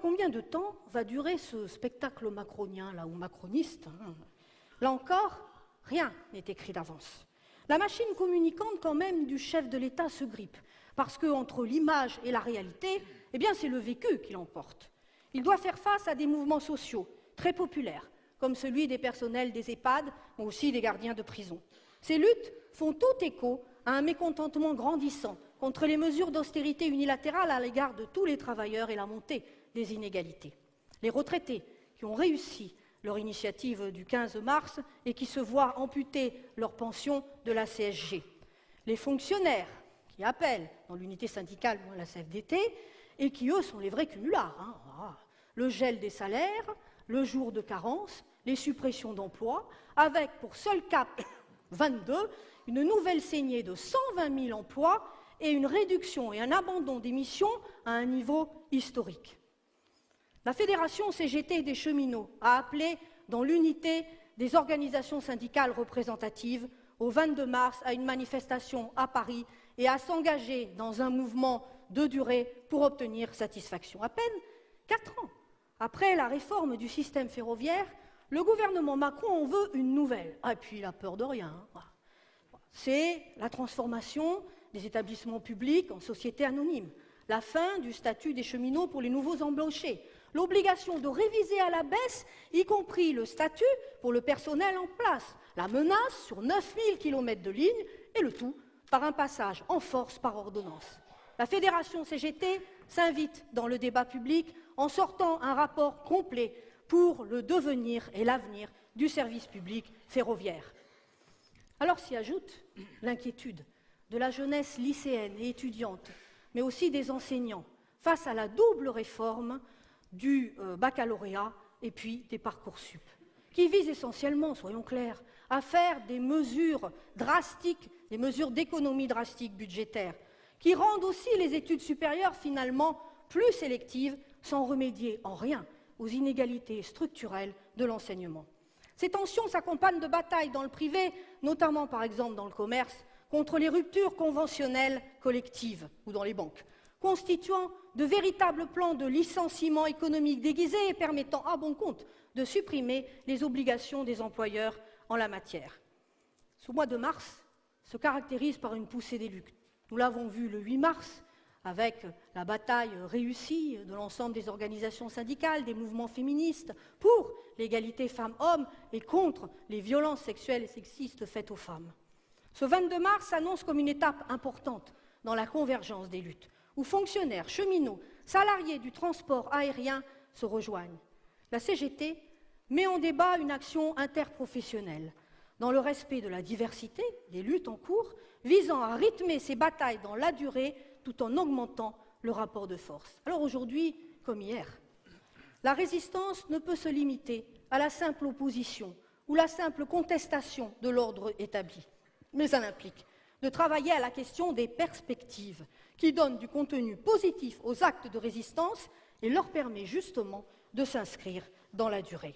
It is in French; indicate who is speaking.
Speaker 1: combien de temps va durer ce spectacle macronien, là, ou macroniste, hein? Là encore, rien n'est écrit d'avance. La machine communicante, quand même, du chef de l'État se grippe, parce qu'entre l'image et la réalité, eh bien, c'est le vécu qui l'emporte. Il doit faire face à des mouvements sociaux très populaires, comme celui des personnels des EHPAD, mais aussi des gardiens de prison. Ces luttes font tout écho à un mécontentement grandissant contre les mesures d'austérité unilatérales à l'égard de tous les travailleurs et la montée des inégalités. Les retraités qui ont réussi leur initiative du 15 mars et qui se voient amputer leur pension de la CSG. Les fonctionnaires qui appellent dans l'unité syndicale, la CFDT, et qui, eux, sont les vrais cumulards. Hein. Le gel des salaires, le jour de carence, les suppressions d'emplois, avec pour seul cap 22, une nouvelle saignée de 120 000 emplois et une réduction et un abandon des missions à un niveau historique. La Fédération CGT des cheminots a appelé dans l'unité des organisations syndicales représentatives au 22 mars à une manifestation à Paris et à s'engager dans un mouvement de durée pour obtenir satisfaction. À peine 4 ans après la réforme du système ferroviaire, le gouvernement Macron en veut une nouvelle. Ah, et puis il a peur de rien. C'est la transformation des établissements publics en sociétés anonymes, la fin du statut des cheminots pour les nouveaux embauchés, l'obligation de réviser à la baisse, y compris le statut pour le personnel en place, la menace sur 9000 km de ligne, et le tout par un passage en force par ordonnance. La Fédération CGT s'invite dans le débat public en sortant un rapport complet pour le devenir et l'avenir du service public ferroviaire. Alors s'y ajoute l'inquiétude de la jeunesse lycéenne et étudiante, mais aussi des enseignants, face à la double réforme du baccalauréat et puis des Parcoursup, qui visent essentiellement, soyons clairs, à faire des mesures drastiques, des mesures d'économie drastique budgétaire, qui rendent aussi les études supérieures finalement plus sélectives, sans remédier en rien aux inégalités structurelles de l'enseignement. Ces tensions s'accompagnent de batailles dans le privé, notamment par exemple dans le commerce, contre les ruptures conventionnelles collectives ou dans les banques, constituant de véritables plans de licenciement économique déguisés et permettant à bon compte de supprimer les obligations des employeurs en la matière. Ce mois de mars se caractérise par une poussée des luttes. Nous l'avons vu le 8 mars, avec la bataille réussie de l'ensemble des organisations syndicales, des mouvements féministes pour l'égalité femmes-hommes et contre les violences sexuelles et sexistes faites aux femmes. Ce 22 mars s'annonce comme une étape importante dans la convergence des luttes, où fonctionnaires, cheminots, salariés du transport aérien se rejoignent. La CGT met en débat une action interprofessionnelle, dans le respect de la diversité des luttes en cours, visant à rythmer ces batailles dans la durée tout en augmentant le rapport de force. Alors aujourd'hui, comme hier, la résistance ne peut se limiter à la simple opposition ou la simple contestation de l'ordre établi, mais elle implique de travailler à la question des perspectives qui donnent du contenu positif aux actes de résistance et leur permet justement de s'inscrire dans la durée.